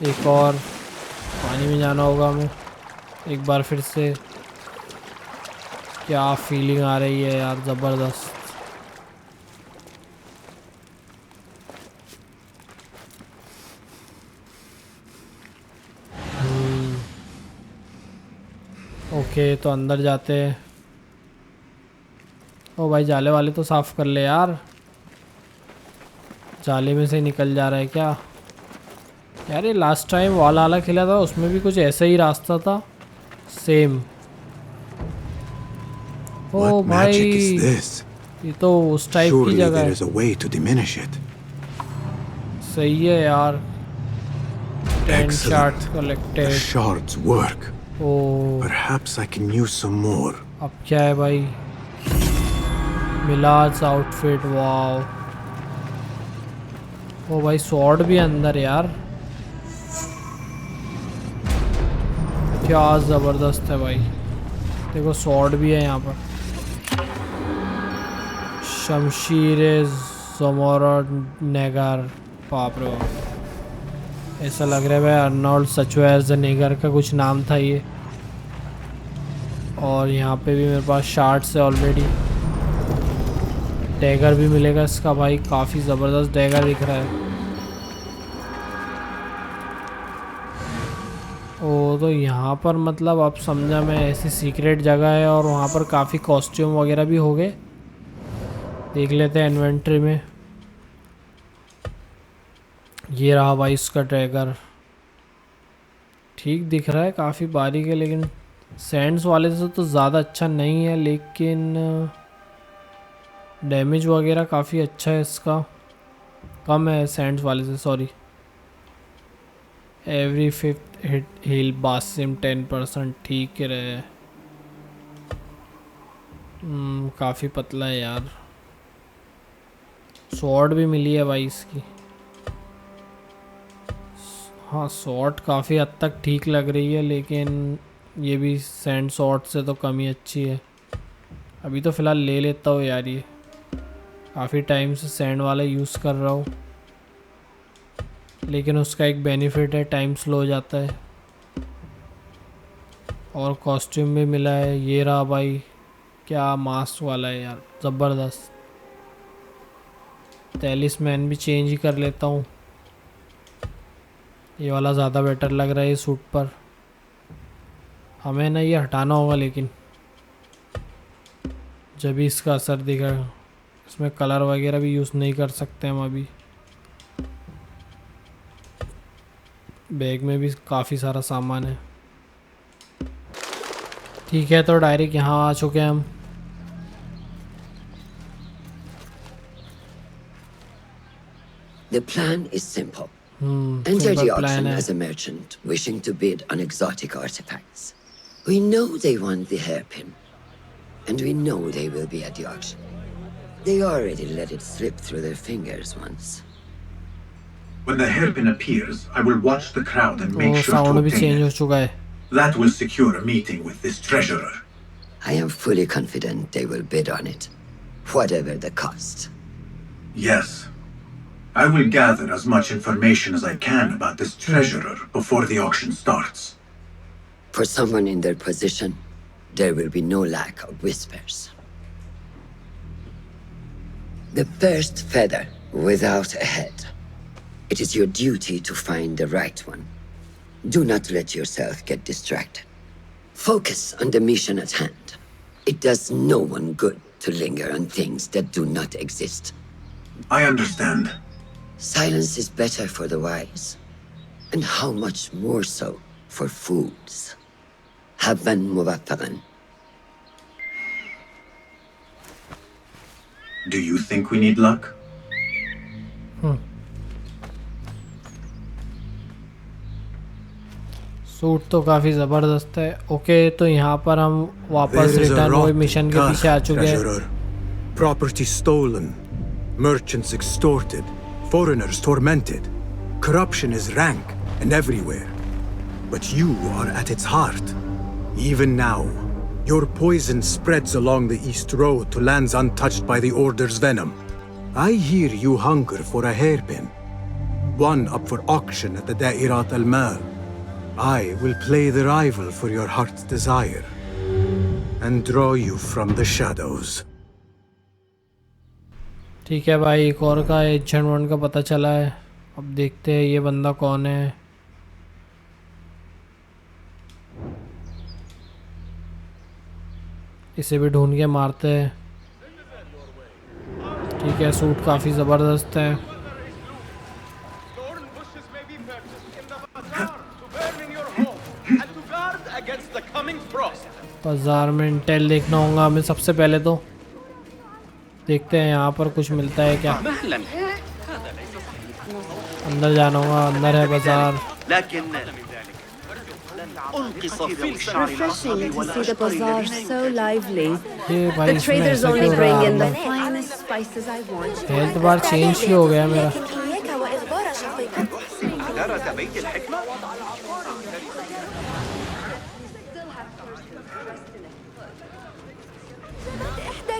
एक और पानी में जाना होगा हमें एक बार फिर से। क्या फीलिंग आ रही है यार, ज़बरदस्त। ओके तो अंदर जाते हैं। ओ भाई जाले वाले तो साफ़ कर ले यार, जाले में से निकल जा रहा है क्या यार। ये लास्ट टाइम वाला खेला था उसमें भी कुछ ऐसा ही रास्ता था, सेम। ओ भाई ये तो उस टाइप की जगह है। सही है यार। 10 shards collected. The shards work. Oh. Perhaps I can use some more. अब क्या है भाई? Miraj outfit, wow. ओ भाई स्वॉर्ड भी अंदर यार, क्या ज़बरदस्त है भाई। देखो स्वॉर्ड भी है यहाँ पर। शमशीर नेगर, बाप रे बाप। ऐसा लग रहा है भाई अर्नोल्ड नेगर का कुछ नाम था ये। और यहाँ पे भी मेरे पास शार्ट्स है ऑलरेडी। डैगर भी मिलेगा इसका भाई, काफ़ी ज़बरदस्त डैगर दिख रहा है। ओ तो यहाँ पर मतलब अब समझा मैं, ऐसी सीक्रेट जगह है और वहाँ पर काफ़ी कॉस्ट्यूम वगैरह भी हो गए। देख लेते हैं इन्वेंट्री में। ये रहा भाई इसका डैगर, ठीक दिख रहा है, काफ़ी बारीक है, लेकिन सैंड्स वाले से तो ज़्यादा अच्छा नहीं है, लेकिन डैमेज वगैरह काफ़ी अच्छा है इसका, कम है सैंड्स वाले से, sorry. Every 5th hit heal बासिम 10%, ठीक रहे। काफ़ी पतला है यार। स्वॉर्ड भी मिली है भाई इसकी। हाँ स्वॉर्ड काफ़ी हद तक ठीक लग रही है, लेकिन ये भी सैंड स्वॉर्ड से तो कम ही अच्छी है। अभी तो फ़िलहाल ले लेता हूँ यार, ये काफ़ी टाइम से सैंड वाला यूज़ कर रहा हूँ, लेकिन उसका एक बेनिफिट है, टाइम स्लो हो जाता है। और कॉस्ट्यूम भी मिला है, ये रहा भाई, क्या मास्क वाला है यार, ज़बरदस्त। टैलिस्मैन भी चेंज ही कर लेता हूँ, ये वाला ज़्यादा बेटर लग रहा है ये सूट पर। हमें ना ये हटाना होगा, लेकिन जब भी इसका असर दिखेगा। इसमें कलर वगैरह भी यूज़ नहीं कर सकते हम अभी। बैग में भी काफ़ी सारा सामान है। ठीक है तो डायरेक्ट यहाँ आ चुके हैं हम। The plan is simple. Enter the auction as a merchant wishing to bid on exotic artifacts. We know they want the hairpin, and we know they will be at the auction. They already let it slip through their fingers once. When the hairpin appears, I will watch the crowd and make sure to obtain it. That will secure a meeting with this treasurer. I am fully confident they will bid on it, whatever the cost. Yes. I will gather as much information as I can about this treasurer before the auction starts. For someone in their position, there will be no lack of whispers. The first feather without a head. It is your duty to find the right one. Do not let yourself get distracted. Focus on the mission at hand. It does no one good to linger on things that do not exist. I understand. Silence is better for the wise, and how much more so for fools. Habban muwaffaqan. Do you think we need luck? Suit तो काफ़ी ज़बरदस्त है। Okay तो यहाँ पर हम वापस return हुए मिशन के पीछे आ चुके हैं। Property stolen, merchants extorted, foreigners tormented. Corruption is rank and everywhere. But you are at its heart. Even now, your poison spreads along the East Road to lands untouched by the Order's venom. I hear you hunger for a hairpin. one up for auction at the Da'irat al-Mal. I will play the rival for your heart's desire and draw you from the shadows. ठीक है भाई, एक और का agent one का पता चला है। अब देखते हैं ये बंदा कौन है। इसे भी ढूंढ के मारते हैं। ठीक है, सूट काफ़ी ज़बरदस्त है। बाजार में इंटेल देखना होगा हमें सबसे पहले। तो देखते हैं यहाँ पर कुछ मिलता है क्या। अंदर जाना होगा, अंदर है बाजार। Refreshing to see the bazaar so lively. ये भाई The इसमें traders ऐसा only क्यों हो bring रहा in the है? finest spices I want. Health bar change ही हो गया मेरा।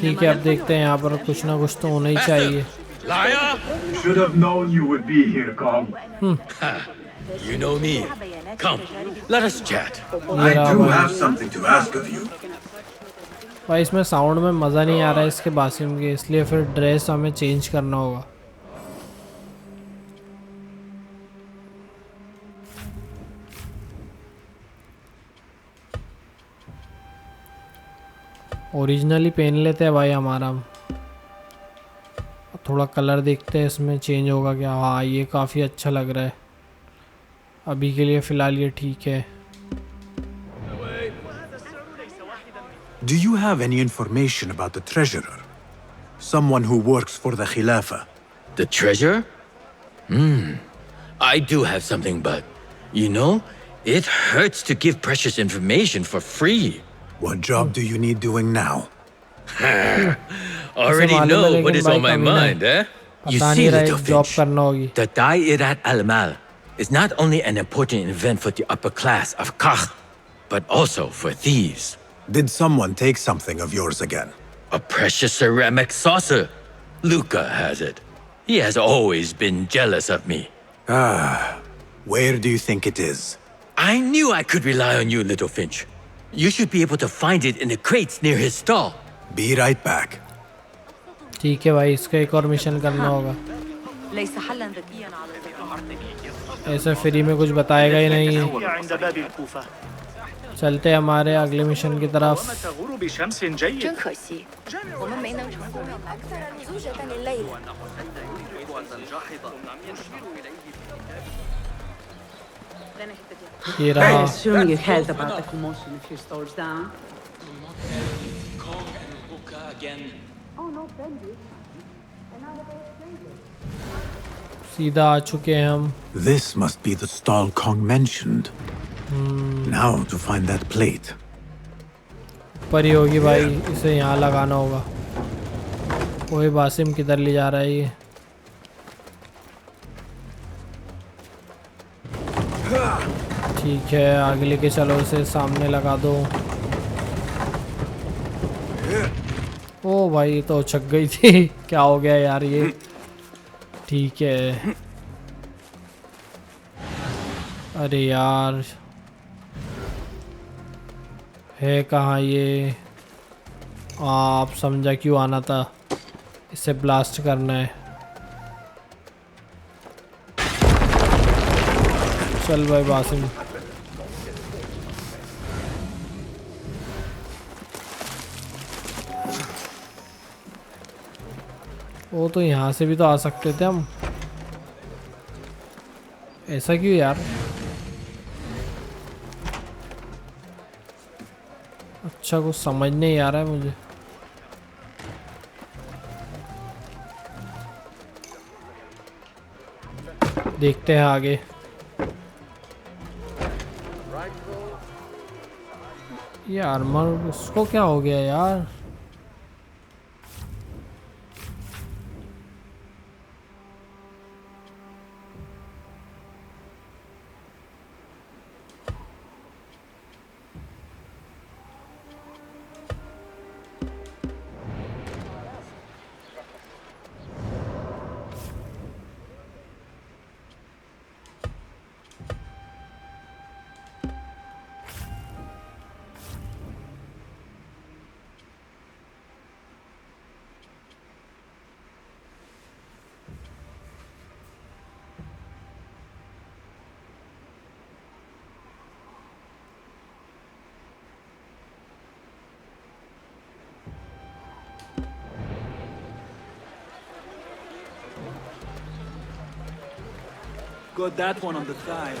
ठीक है, अब देखते हैं यहाँ पर कुछ ना कुछ तो होना ही चाहिए। Should have known you would be here, Kong. You know me. Come, let us chat. I do have something to ask of you. भाई इसमें साउंड में मज़ा नहीं आ रहा है इसके बासिम के, इसलिए फिर ड्रेस हमें चेंज करना होगा। ओरिजिनली पहन लेते हैं भाई हमारा। थोड़ा कलर देखते हैं इसमें चेंज होगा क्या। हाँ, ये काफ़ी अच्छा लग रहा है। अभी के लिए फ़िलहाल ये ठीक है। Do you have any information about the treasurer? Someone who works for the Khilafah? The treasure? I do have something, but you know, it hurts to give precious information for free. What job do you need doing now? Already know what is on my mind, eh? You see, little Finch, the Da'irat al-Mal is not only an important event for the upper class of Kach, but also for thieves. Did someone take something of yours again? A precious ceramic saucer. Luca has it. He has always been jealous of me. Ah, where do you think it is? I knew I could rely on you, little Finch. You should be able to find it in the crates near his stall. Be right back. ठीक है भाई, इसका एक और mission करना होगा। ऐसे free में कुछ बताएगा ही नहीं है। चलते हैं हमारे अगले मिशन की तरफ। ये I रहा। assume you heard about the commotion a few stores down. सीधा आ चुके हैं हम। This must be the stall Kong mentioned. Now to find that plate. ऊपर ही होगी भाई, इसे यहाँ लगाना होगा। कोई बासिम किधर ले जा रहा है ये? ठीक है, आगे लेके चलो, इसे सामने लगा दो। ओ भाई, तो छक गई थी। क्या हो गया यार ये? ठीक है। अरे यार, है कहाँ ये? आप समझा क्यों आना था। इसे ब्लास्ट करना है। चल भाई बासिम। वो तो यहाँ से भी तो आ सकते थे हम। ऐसा क्यों यार? अच्छा, कुछ समझ नहीं आ रहा है मुझे। देखते हैं आगे। ये आर्मर उसको क्या हो गया यार? Got that one on the side.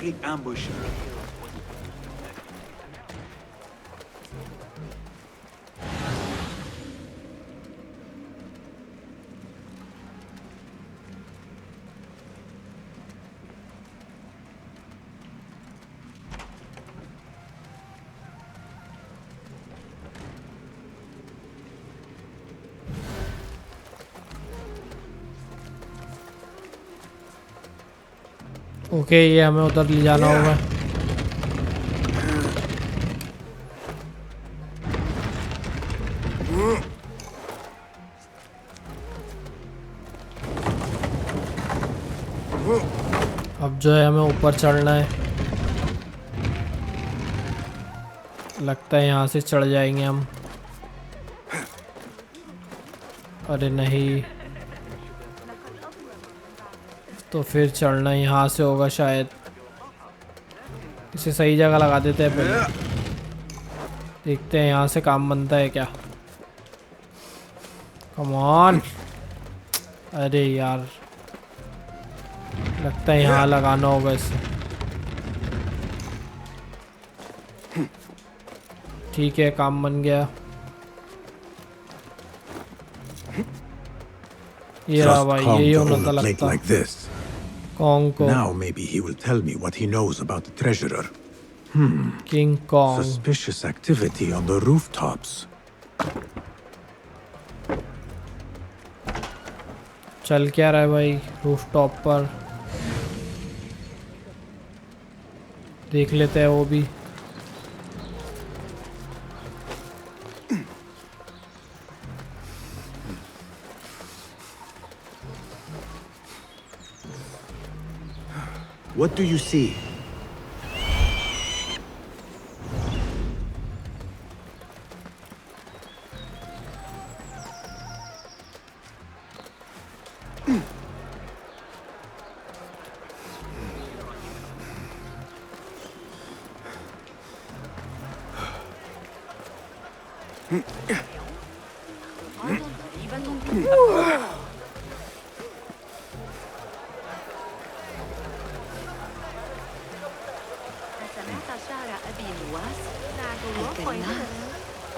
Big ambush. Okay ये हमें उधर ले जाना होगा। अब जो है हमें ऊपर चढ़ना है। लगता है यहाँ से चढ़ जाएंगे हम। अरे नहीं, तो फिर चढ़ना यहाँ से होगा शायद। इसे सही जगह लगा देते हैं पहले, देखते हैं यहाँ से काम बनता है क्या। Come on. अरे यार, लगता है यहाँ लगाना होगा इसे। ठीक है, काम बन गया। ये रहा भाई, यही होना था लगता। Kong Kong. Now maybe he will tell me what he knows about the treasurer. King Kong. Suspicious activity on the rooftops. चल क्या रहा है भाई रूफटॉप पर? देख लेते हैं वो भी। What do you see?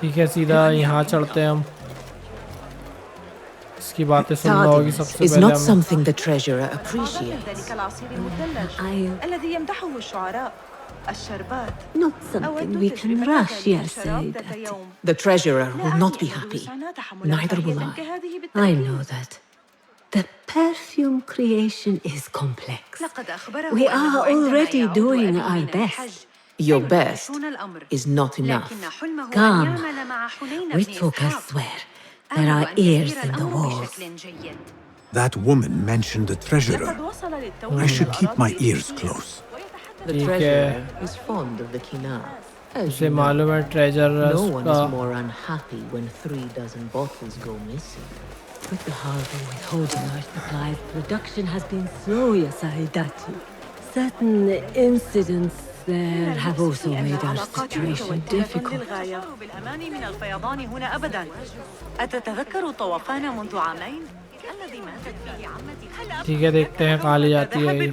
ठीक है, सीधा यहाँ चढ़ते हैं हम। इसकी बातें सुनना होगी सबसे is पहले not हमें। something the treasurer appreciates. Not something we can rush, yes, Sayyidati. The treasurer will not be happy. Neither will I. I know that. The perfume creation is complex. We are already doing our best. Your best is not enough. Come. We took a swear. There are ears in the walls. That woman mentioned the treasurer. I should keep my ears close. The ठीक treasurer है, is fond of the kina. उसे मालूम है treasure No one का। is more unhappy when 3 bottles go missing. With the harbor withholding our supplies, production has been slow, ya Sayyidati. Certain incidents there have also made our situation difficult. ठीक है, देखते हैं कहाँ ले जाती है ये।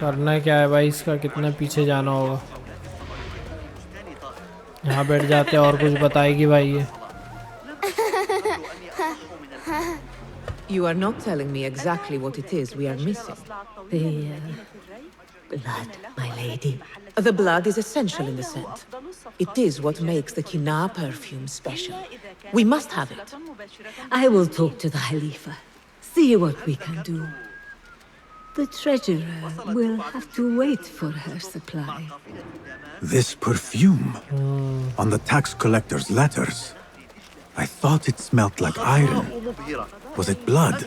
करना क्या है भाई इसका? कितना पीछे जाना होगा? यहाँ बैठ जाते हैं और कुछ बताएगी भाई ये। You are not telling me exactly what it is we are missing. The blood, my lady. The blood is essential in the scent. It is what makes the kina perfume special. We must have it. I will talk to the Khalifa. See what we can do. The treasurer will have to wait for her supply. This perfume on the tax collector's letters. I thought it smelt like iron. Was it blood?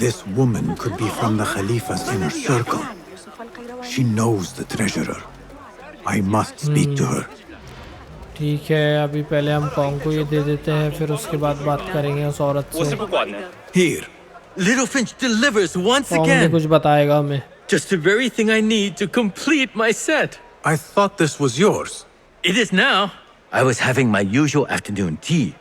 This woman could be from the Khalifa's inner circle. She knows the treasurer. I must speak to her. ठीक है, अभी पहले हम Kong को ये दे देते हैं, फिर उसके बाद बात करेंगे उस औरत से। Here. Littlefinch delivers once Kong भी again. कुछ बताएगा हमें। Just the very thing I need to complete my set. I thought this was yours. It is now. I was having my usual afternoon tea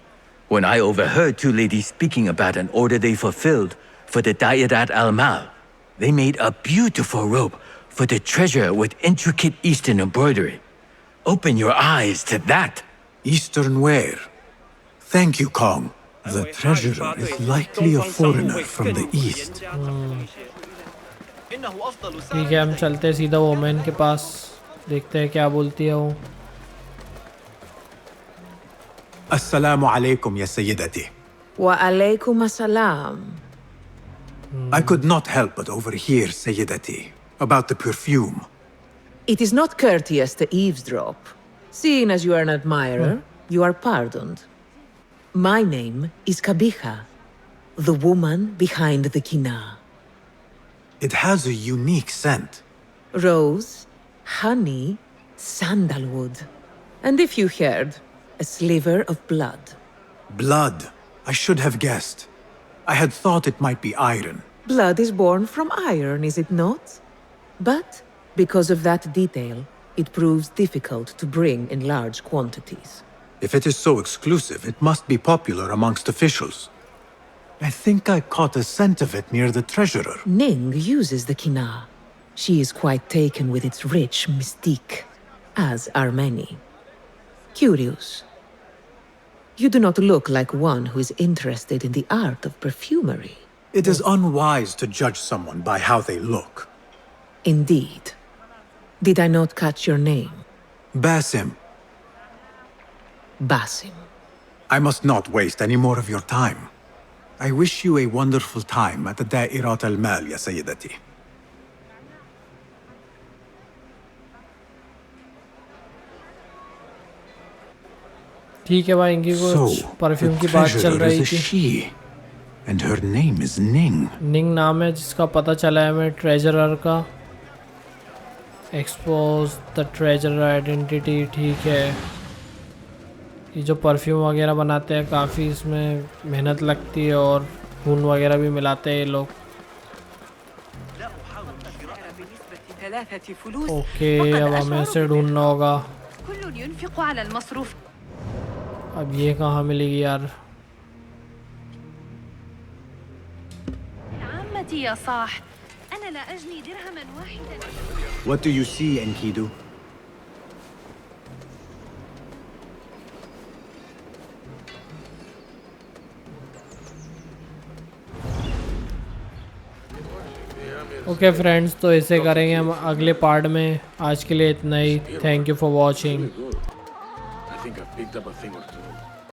when I overheard two ladies speaking about an order they fulfilled for the Da'irat al-Mal. They made a beautiful robe for the treasure with intricate Eastern embroidery. Open your eyes to that. Eastern ware. Thank you, Kong. The treasurer is likely a foreigner from the East. ठीक है, हम चलते हैं सीधा women के पास, देखते हैं क्या बोलती है वो। Assalamu alaikum, ya Sayyidati. Wa alaykum assalam. I could not help but overhear, Sayyidati, about the perfume. It is not courteous to eavesdrop. Seeing as you are an admirer, you are pardoned. My name is Kabiha, the woman behind the kina. It has a unique scent. Rose, honey, sandalwood. And if you heard, a sliver of blood. Blood. I should have guessed. I had thought it might be iron. Blood is born from iron, is it not? But because of that detail, it proves difficult to bring in large quantities. If it is so exclusive, it must be popular amongst officials. I think I caught a scent of it near the treasurer. Ning uses the kina. She is quite taken with its rich mystique, as are many. Curious. You do not look like one who is interested in the art of perfumery. It is unwise to judge someone by how they look. Indeed. Did I not catch your name? Basim. Basim. I must not waste any more of your time. I wish you a wonderful time at the Da'irat al-Mal, ya Sayyidati. ठीक है भाई, इनकी कुछ perfume की बात चल रही थी। And her name is Ning. निंग नाम है जिसका पता चला है हमें ट्रेजरर का। Expose the treasurer identity. ठीक है, ये जो परफ्यूम वगैरह बनाते हैं काफ़ी इसमें मेहनत लगती है और खून वगैरह भी मिलाते हैं ये लोग। ओके, अब हमें इसे ढूंढना होगा। अब ये कहाँ मिलेगी यार? What do you see, Enkidu? Okay friends, तो ऐसे करेंगे हम अगले पार्ट में। आज के लिए इतना ही। Thank you for watching. I think I've picked up a thing or two.